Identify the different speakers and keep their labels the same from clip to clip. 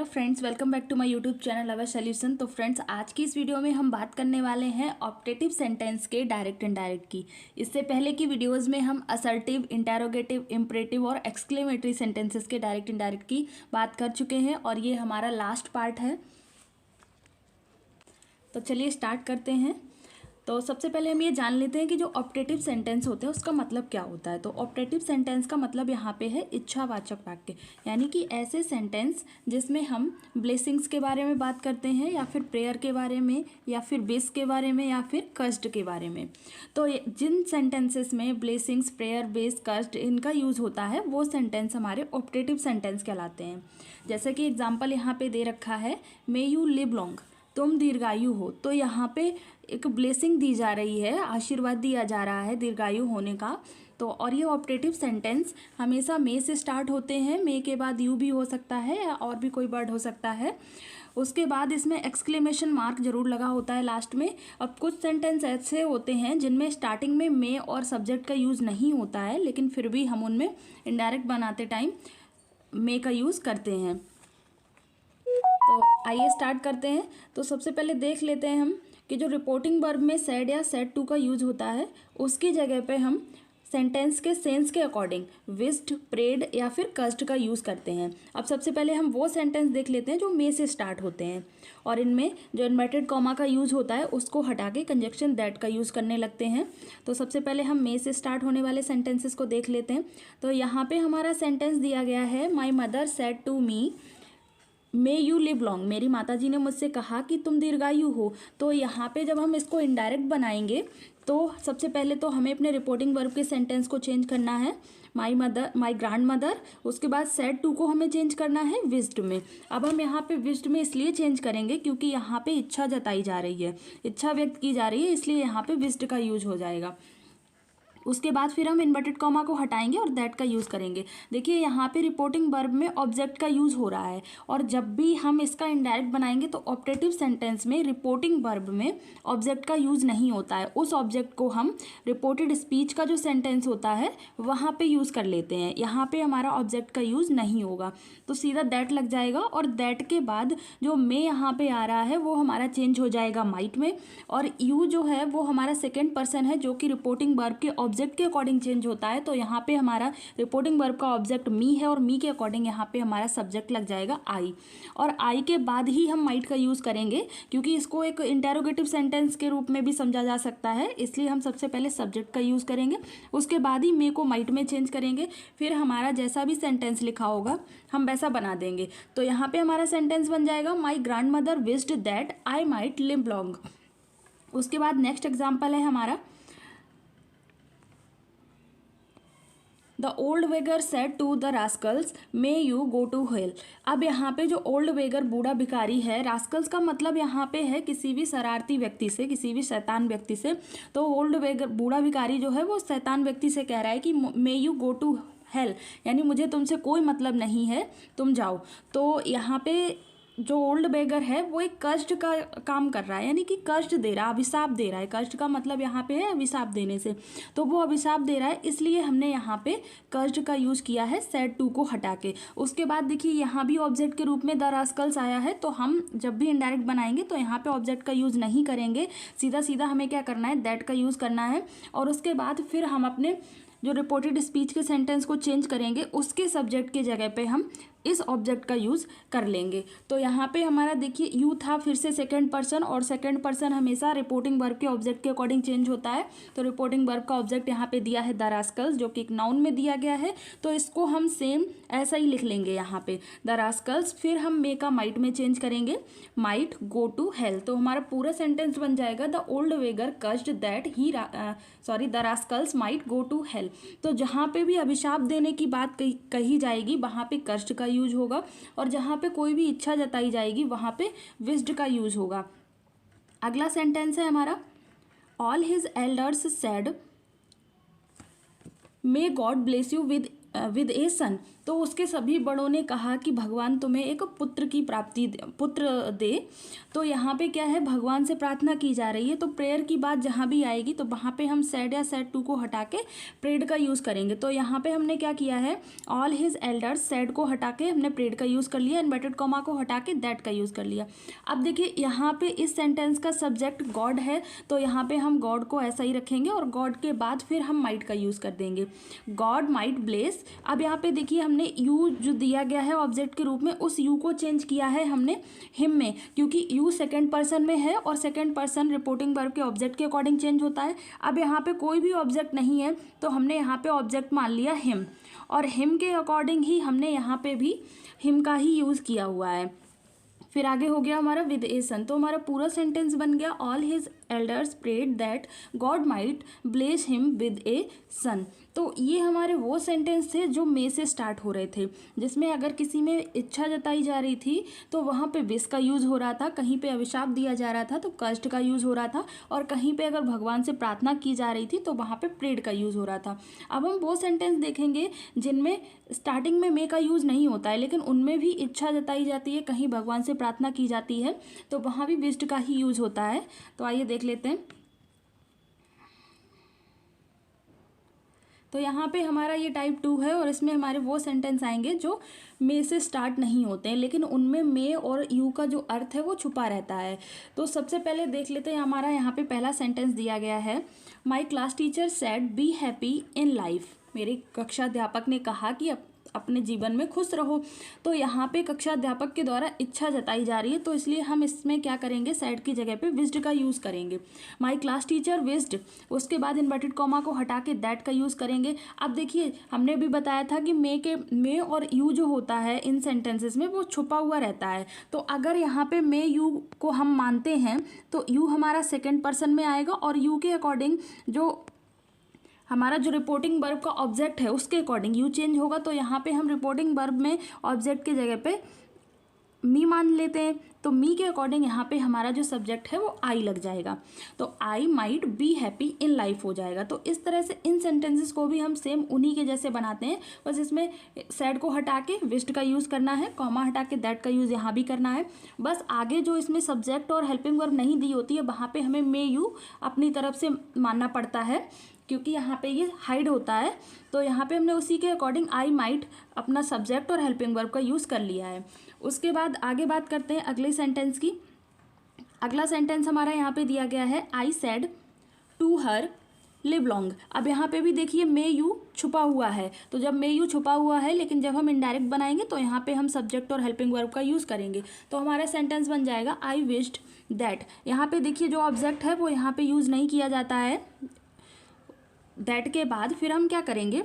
Speaker 1: Hello friends, welcome back to my YouTube channel our solution. तो friends, आज की इस वीडियो में हम बात करने वाले हैं ऑप्टेटिव सेंटेंस के डायरेक्ट इनडायरेक्ट की। इससे पहले की वीडियोस में हम असर्टिव, इंटेरोगेटिव, इम्परेटिव और एक्सक्लेमेटरी सेंटेंसेस के डायरेक्ट इनडायरेक्ट की बात कर चुके हैं और ये हमारा लास्ट पार्ट है। तो चलिए स्टार्ट करते हैं। तो सबसे पहले हम ये जान लेते हैं कि जो ऑप्टेटिव सेंटेंस होते हैं उसका मतलब क्या होता है। तो ऑप्टेटिव सेंटेंस का मतलब यहाँ पे है इच्छावाचक वाक्य, यानी कि ऐसे सेंटेंस जिसमें हम ब्लेसिंग्स के बारे में बात करते हैं या फिर प्रेयर के बारे में या फिर बेस के बारे में या फिर कस्ट के बारे में। तो जिन सेंटेंसेस में ब्लेसिंग्स, प्रेयर, बेस, कस्ट इनका यूज़ होता है वो सेंटेंस हमारे ऑप्टेटिव सेंटेंस कहलाते हैं। जैसे कि एग्जाम्पल यहाँ पे दे रखा है, मे यू लिव लॉन्ग, तुम दीर्घायु हो। तो यहाँ पे एक ब्लेसिंग दी जा रही है, आशीर्वाद दिया जा रहा है दीर्घायु होने का। तो और ये ऑप्टेटिव सेंटेंस हमेशा मे से स्टार्ट होते हैं। मे के बाद यू भी हो सकता है या और भी कोई वर्ड हो सकता है। उसके बाद इसमें एक्सक्लेमेशन मार्क जरूर लगा होता है लास्ट में। अब कुछ सेंटेंस ऐसे होते हैं जिनमें स्टार्टिंग में मे और सब्जेक्ट का यूज़ नहीं होता है, लेकिन फिर भी हम उनमें इनडायरेक्ट बनाते टाइम मे का यूज़ करते हैं। तो आइए स्टार्ट करते हैं। तो सबसे पहले देख लेते हैं हम कि जो रिपोर्टिंग वर्ब में सेड या सेड टू का यूज़ होता है उसकी जगह पे हम सेंटेंस के सेंस के अकॉर्डिंग विश्ड, प्रेड या फिर कस्ट का यूज़ करते हैं। अब सबसे पहले हम वो सेंटेंस देख लेते हैं जो मे से स्टार्ट होते हैं और इनमें जो इन्वर्टेड कॉमा का यूज़ होता है उसको हटा के कंजक्शन दैट का यूज़ करने लगते हैं। तो सबसे पहले हम मे से स्टार्ट होने वाले सेंटेंसेस को देख लेते हैं। तो यहाँ पे हमारा सेंटेंस दिया गया है, my mother said to me may you live long, मेरी माताजी ने मुझसे कहा कि तुम दीर्घायु हो। तो यहाँ पे जब हम इसको इनडायरेक्ट बनाएंगे तो सबसे पहले तो हमें अपने रिपोर्टिंग वर्ब के सेंटेंस को चेंज करना है, my mother, my grand mother. उसके बाद सेड टू को हमें चेंज करना है विश्ड में। अब हम यहाँ पे विश्ड में इसलिए चेंज करेंगे क्योंकि यहाँ पे इच्छा जताई जा रही है, इच्छा व्यक्त की जा रही है, इसलिए यहाँ पे विश्ड का यूज हो जाएगा। उसके बाद फिर हम इन्वर्टेड कॉमा को हटाएंगे और दैट का यूज़ करेंगे। देखिए यहाँ पे रिपोर्टिंग वर्ब में ऑब्जेक्ट का यूज़ हो रहा है और जब भी हम इसका इनडायरेक्ट बनाएंगे तो ऑप्टेटिव सेंटेंस में रिपोर्टिंग वर्ब में ऑब्जेक्ट का यूज़ नहीं होता है। उस ऑब्जेक्ट को हम रिपोर्टेड स्पीच का जो सेंटेंस होता है वहाँ पे यूज़ कर लेते हैं। यहाँ पे हमारा ऑब्जेक्ट का यूज़ नहीं होगा, तो सीधा दैट लग जाएगा और दैट के बाद जो मे यहाँ पे आ रहा है वो हमारा चेंज हो जाएगा माइट में। और यू जो है वो हमारा सेकेंड पर्सन है जो कि रिपोर्टिंग वर्ब के ऑब्जेक्ट के अकॉर्डिंग चेंज होता है। तो यहाँ पे हमारा रिपोर्टिंग वर्ब का ऑब्जेक्ट मी है और मी के अकॉर्डिंग यहाँ पे हमारा सब्जेक्ट लग जाएगा आई। और आई के बाद ही हम माइट का यूज़ करेंगे क्योंकि इसको एक इंटेरोगेटिव सेंटेंस के रूप में भी समझा जा सकता है, इसलिए हम सबसे पहले सब्जेक्ट का यूज़ करेंगे, उसके बाद ही मे को माइट में चेंज करेंगे। फिर हमारा जैसा भी सेंटेंस लिखा होगा हम वैसा बना देंगे। तो यहाँ पे हमारा सेंटेंस बन जाएगा, my grandmother wished that I might live long. उसके बाद नेक्स्ट एग्जाम्पल है हमारा, the old beggar said to the rascals may you go to hell. अब यहाँ पे जो ओल्ड वेगर बूढ़ा भिखारी है, रास्कल्स का मतलब यहाँ पे है किसी भी शरारती व्यक्ति से, किसी भी शैतान व्यक्ति से। तो ओल्ड वेगर बूढ़ा भिखारी जो है वो शैतान व्यक्ति से कह रहा है कि may you go to hell, यानी मुझे तुमसे कोई मतलब नहीं है, तुम जाओ। तो यहाँ पे जो ओल्ड बेगर है वो एक कष्ट का काम कर रहा है, यानी कि कष्ट दे रहा है, अभिशाप दे रहा है। कष्ट का मतलब यहाँ पे है अभिशाप देने से, तो वो अभिशाप दे रहा है, इसलिए हमने यहाँ पे कष्ट का यूज़ किया है सेड टू को हटा के। उसके बाद देखिए यहाँ भी ऑब्जेक्ट के रूप में द रास्कल्स आया है, तो हम जब भी इनडायरेक्ट बनाएंगे तो यहाँ पे ऑब्जेक्ट का यूज़ नहीं करेंगे, सीधा सीधा हमें क्या करना है, दैट का यूज़ करना है। और उसके बाद फिर हम अपने जो रिपोर्टेड स्पीच के सेंटेंस को चेंज करेंगे, उसके सब्जेक्ट के जगह पे हम इस ऑब्जेक्ट का यूज़ कर लेंगे। तो यहाँ पे हमारा देखिए यू था, फिर से सेकंड पर्सन, और सेकंड पर्सन हमेशा रिपोर्टिंग वर्ब के ऑब्जेक्ट के अकॉर्डिंग चेंज होता है। तो रिपोर्टिंग वर्ब का ऑब्जेक्ट यहाँ पे दिया है द रास्कल्स, जो कि एक नाउन में दिया गया है, तो इसको हम सेम ऐसा ही लिख लेंगे यहाँ पे द रास्कल्स। फिर हम मे का माइट में चेंज करेंगे, माइट गो टू हेल। तो हमारा पूरा सेंटेंस बन जाएगा, the old beggar cursed that he the rascals might go to hell. तो जहाँ पे भी अभिशाप देने की बात कही जाएगी वहाँ पे कष्ट का यूज होगा, और जहाँ पे कोई भी इच्छा जताई जाएगी वहाँ पे विश्ड का यूज होगा। अगला सेंटेंस है हमारा, all his elders said may God bless you with with a son, तो उसके सभी बड़ों ने कहा कि भगवान तुम्हें एक पुत्र की पुत्र दे। तो यहाँ पे क्या है, भगवान से प्रार्थना की जा रही है। तो प्रेयर की बात जहाँ भी आएगी तो वहाँ पे हम सेड या सेड टू को हटा के प्रेड का यूज़ करेंगे। तो यहाँ पे हमने क्या किया है, ऑल हिज एल्डर्स, सेड को हटा के हमने प्रेड का यूज़ कर लिया, इन्वर्टेड कॉमा को हटा के दैट का यूज़ कर लिया। अब देखिए यहाँ पे इस सेंटेंस का सब्जेक्ट गॉड है, तो यहाँ पे हम गॉड को ऐसा ही रखेंगे और गॉड के बाद फिर हम माइट का यूज़ कर देंगे, गॉड माइट ब्लेस। अब यहाँ पे देखिए हमने यू जो दिया गया है ऑब्जेक्ट के रूप में, उस यू को चेंज किया है हमने हिम में, क्योंकि यू सेकंड पर्सन में है और सेकंड पर्सन रिपोर्टिंग वर्ब के ऑब्जेक्ट के अकॉर्डिंग चेंज होता है। अब यहाँ पे कोई भी ऑब्जेक्ट नहीं है तो हमने यहाँ पे ऑब्जेक्ट मान लिया हिम, और हिम के अकॉर्डिंग ही हमने यहाँ पे भी हिम का ही यूज़ किया हुआ है। फिर आगे हो गया हमारा विद ए सन, तो हमारा पूरा सेंटेंस बन गया all his elders prayed that God might bless him with a son. तो ये हमारे वो सेंटेंस थे जो मे से स्टार्ट हो रहे थे, जिसमें अगर किसी में इच्छा जताई जा रही थी तो वहाँ पे विश का यूज़ हो रहा था, कहीं पे अभिशाप दिया जा रहा था तो कष्ट का यूज़ हो रहा था, और कहीं पे अगर भगवान से प्रार्थना की जा रही थी तो वहाँ पे प्रेड का यूज़ हो रहा था। अब हम वो सेंटेंस देखेंगे जिनमें स्टार्टिंग में मे का यूज़ नहीं होता है, लेकिन उनमें भी इच्छा जताई जाती है, कहीं भगवान से प्रार्थना की जाती है तो वहाँ भी विश्ड का ही यूज़ होता है। तो आइए देख लेते हैं। तो यहाँ पे हमारा ये टाइप 2 है और इसमें हमारे वो सेंटेंस आएंगे जो मे से स्टार्ट नहीं होते हैं, लेकिन उनमें मे और यू का जो अर्थ है वो छुपा रहता है। तो सबसे पहले देख लेते हैं, हमारा यहाँ पे पहला सेंटेंस दिया गया है, my class teacher said be happy in life. मेरे कक्षा अध्यापक ने कहा कि अपने जीवन में खुश रहो। तो यहाँ पे कक्षा अध्यापक के द्वारा इच्छा जताई जा रही है, तो इसलिए हम इसमें क्या करेंगे, सैड की जगह पे विज्ड का यूज़ करेंगे। माई क्लास टीचर विज्ड, उसके बाद इन्वर्टेड कॉमा को हटा के दैट का यूज़ करेंगे। अब देखिए हमने भी बताया था कि मे और यू जो होता है इन सेंटेंसेस में वो छुपा हुआ रहता है। तो अगर यहाँ पे मे यू को हम मानते हैं तो यू हमारा सेकेंड पर्सन में आएगा, और यू के अकॉर्डिंग जो हमारा जो रिपोर्टिंग वर्ब का ऑब्जेक्ट है उसके अकॉर्डिंग यू चेंज होगा। तो यहाँ पे हम रिपोर्टिंग वर्ब में ऑब्जेक्ट की जगह पे मी मान लेते हैं, तो मी के अकॉर्डिंग यहाँ पे हमारा जो सब्जेक्ट है वो आई लग जाएगा, तो I might be happy in life हो जाएगा। तो इस तरह से इन सेंटेंसेस को भी हम सेम उन्हीं के जैसे बनाते हैं, बस इसमें सैड को हटा के विश्ड का यूज़ करना है, कॉमा हटा के दैट का यूज़ यहाँ भी करना है। बस आगे जो इसमें सब्जेक्ट और हेल्पिंग वर्ब नहीं दी होती है वहाँ पर हमें मे यू अपनी तरफ से मानना पड़ता है, क्योंकि यहाँ पे ये हाइड होता है। तो यहाँ पे हमने उसी के अकॉर्डिंग आई माइट अपना सब्जेक्ट और हेल्पिंग वर्ब का यूज़ कर लिया है। उसके बाद आगे बात करते हैं अगले सेंटेंस की। अगला सेंटेंस हमारा यहाँ पे दिया गया है, I said to her live long. अब यहाँ पे भी देखिए मे यू छुपा हुआ है, तो जब मे यू छुपा हुआ है लेकिन जब हम इनडायरेक्ट बनाएंगे तो यहाँ पे हम सब्जेक्ट और हेल्पिंग वर्ब का यूज़ करेंगे, तो हमारा सेंटेंस बन जाएगा आई विश्ड दैट। यहाँ पे देखिए जो ऑब्जेक्ट है वो यहाँ पे यूज़ नहीं किया जाता है दैट के बाद। फिर हम क्या करेंगे,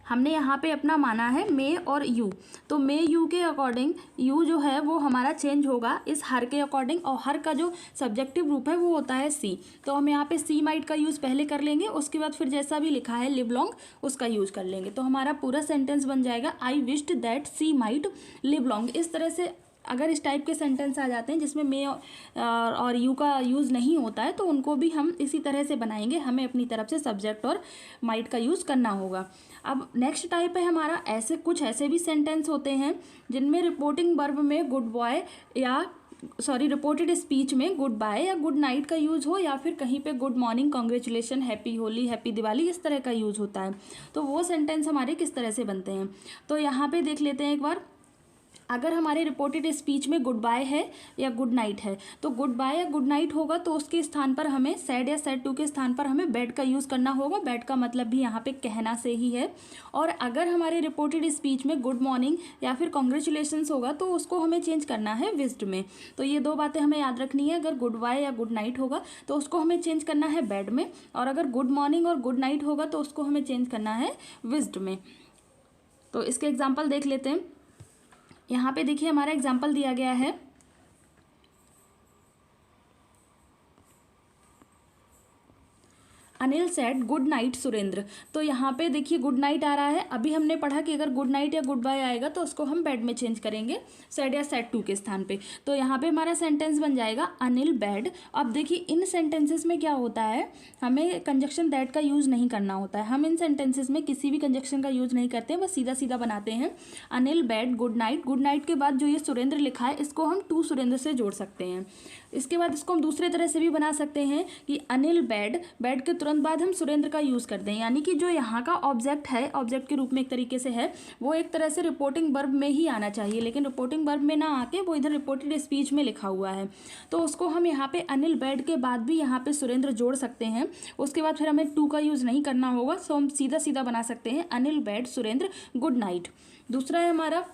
Speaker 1: हमने यहाँ पे अपना माना है मे और यू, तो मे यू के अकॉर्डिंग यू जो है वो हमारा चेंज होगा इस हर के अकॉर्डिंग, और हर का जो सब्जेक्टिव रूप है वो होता है सी। तो हम यहाँ पे सी माइट का यूज़ पहले कर लेंगे, उसके बाद फिर जैसा भी लिखा है लिव लॉन्ग उसका यूज़ कर लेंगे। तो हमारा पूरा सेंटेंस बन जाएगा I wished that she might live long. इस तरह से अगर इस टाइप के सेंटेंस आ जाते हैं जिसमें मे और यू का यूज़ नहीं होता है तो उनको भी हम इसी तरह से बनाएंगे, हमें अपनी तरफ से सब्जेक्ट और माइट का यूज़ करना होगा। अब नेक्स्ट टाइप है हमारा, कुछ ऐसे भी सेंटेंस होते हैं जिनमें रिपोर्टिंग वर्ब में गुड बॉय या रिपोर्टेड स्पीच में गुड बाय या गुड नाइट का यूज़ हो, या फिर कहीं पे good morning, congratulation, happy Holi, happy Diwali, इस तरह का यूज़ होता है। तो वो सेंटेंस हमारे किस तरह से बनते हैं, तो यहाँ पे देख लेते हैं एक बार। अगर हमारे रिपोर्टेड स्पीच में गुड बाय है या गुड नाइट है, तो गुड बाय या गुड नाइट होगा तो उसके स्थान पर हमें सैड या सैड टू के स्थान पर हमें बैड का यूज़ करना होगा। बैड का मतलब भी यहाँ पे कहना से ही है। और अगर हमारे रिपोर्टेड स्पीच में गुड मॉर्निंग या फिर कॉन्ग्रेचुलेशंस होगा तो उसको हमें चेंज करना है विज्ड में। तो ये दो बातें हमें याद रखनी है, अगर गुड बाय या गुड नाइट होगा तो उसको हमें चेंज करना है बैड में, और अगर गुड मॉर्निंग और गुड नाइट होगा तो उसको हमें चेंज करना है विज्ड में। तो इसके एग्जाम्पल देख लेते हैं। यहाँ पे देखिए हमारा एग्जाम्पल दिया गया है, Anil said good night Surendra. तो यहाँ पे देखिए गुड नाइट आ रहा है, अभी हमने पढ़ा कि अगर गुड नाइट या गुड बाय आएगा तो उसको हम बेड में चेंज करेंगे सेड या सेड टू के स्थान पे। तो यहाँ पे हमारा सेंटेंस बन जाएगा अनिल बेड। अब देखिए इन सेंटेंसेस में क्या होता है, हमें कंजक्शन दैट का यूज़ नहीं करना होता है। हम इन सेंटेंसेस में किसी भी कंजक्शन का यूज़ नहीं करते हैं, बस सीधा सीधा बनाते हैं Anil bed good night. Good night के बाद जो ये सुरेंद्र लिखा है इसको हम टू सुरेंद्र से जोड़ सकते हैं। इसके बाद इसको हम दूसरे तरह से भी बना सकते हैं कि अनिल बेड, बेड के तुरंत बाद हम सुरेंद्र का यूज़ कर दें, यानी कि जो यहाँ का ऑब्जेक्ट है, ऑब्जेक्ट के रूप में एक तरीके से है, वो एक तरह से रिपोर्टिंग वर्ब में ही आना चाहिए, लेकिन रिपोर्टिंग वर्ब में ना आके वो इधर रिपोर्टेड स्पीच में लिखा हुआ है। तो उसको हम यहाँ पे अनिल बेड के बाद भी यहाँ पे सुरेंद्र जोड़ सकते हैं। उसके बाद फिर हमें टू का यूज़ नहीं करना होगा, सो हम सीधा सीधा बना सकते हैं Anil bade Surendra good night. दूसरा है हमारा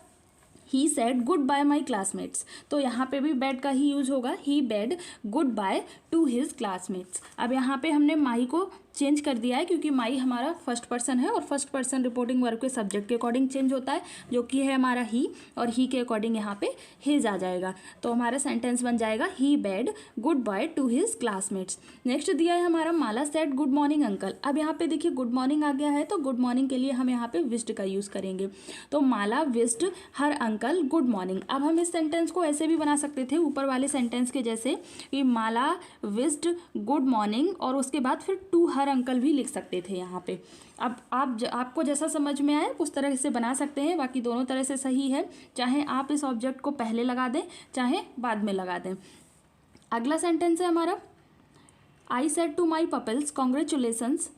Speaker 1: he said goodbye my classmates. तो यहाँ पे भी बैड का ही यूज होगा, he bade goodbye to his classmates. अब यहाँ पे हमने माई को चेंज कर दिया है क्योंकि माई हमारा फर्स्ट पर्सन है और फर्स्ट पर्सन रिपोर्टिंग वर्ब के सब्जेक्ट के अकॉर्डिंग चेंज होता है, जो कि है हमारा ही, और ही के अकॉर्डिंग यहाँ पे हिज आ जाएगा। तो हमारा सेंटेंस बन जाएगा he bade goodbye to his classmates. Next दिया है हमारा Mala said good morning uncle. अब यहाँ पे देखिए गुड मॉर्निंग आ गया है, तो गुड मॉर्निंग के लिए हम यहाँ पे विश्ड का यूज़ करेंगे। तो Mala wished her uncle good morning. अब हम इस सेंटेंस को ऐसे भी बना सकते थे ऊपर वाले सेंटेंस के जैसे कि माला विश्ड गुड मॉर्निंग और उसके बाद फिर टू हर अंकल भी लिख सकते थे यहाँ पे। अब आपको जैसा समझ में आए उस तरह से बना सकते हैं, बाकी दोनों तरह से सही है, चाहे आप इस ऑब्जेक्ट को पहले लगा दें चाहे बाद में लगा दें। अगला सेंटेंस है हमारा I said to my pupils congratulations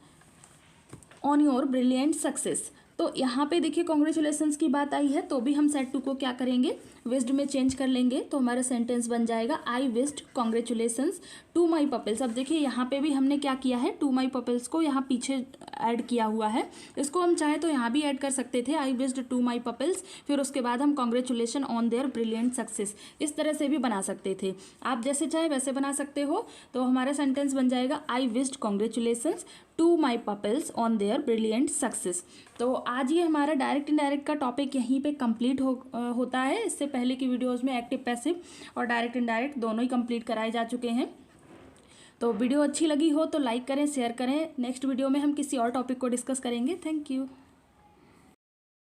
Speaker 1: on your brilliant success. तो यहाँ पे देखिए कॉन्ग्रेचुलेसन्स की बात आई है, तो भी हम सेड टू को क्या करेंगे, विस्ड में चेंज कर लेंगे। तो हमारा सेंटेंस बन जाएगा I wished congratulations to my पपल्स। अब देखिए यहाँ पे भी हमने क्या किया है, टू माई पपल्स को यहाँ पीछे ऐड किया हुआ है, इसको हम चाहे तो यहाँ भी ऐड कर सकते थे, आई विस्ड टू माई पपल्स, फिर उसके बाद हम congratulation on their brilliant success, इस तरह से भी बना सकते थे। आप जैसे चाहे वैसे बना सकते हो। तो हमारा सेंटेंस बन जाएगा I wished congratulations to my pupils on their brilliant success. तो आज ये हमारा डायरेक्ट इनडायरेक्ट का टॉपिक यहीं पे कंप्लीट होता है। इससे पहले की वीडियोस में एक्टिव पैसिव और डायरेक्ट इनडायरेक्ट दोनों ही कंप्लीट कराए जा चुके हैं। तो वीडियो अच्छी लगी हो तो लाइक करें, शेयर करें। नेक्स्ट वीडियो में हम किसी और टॉपिक को डिस्कस करेंगे। Thank you.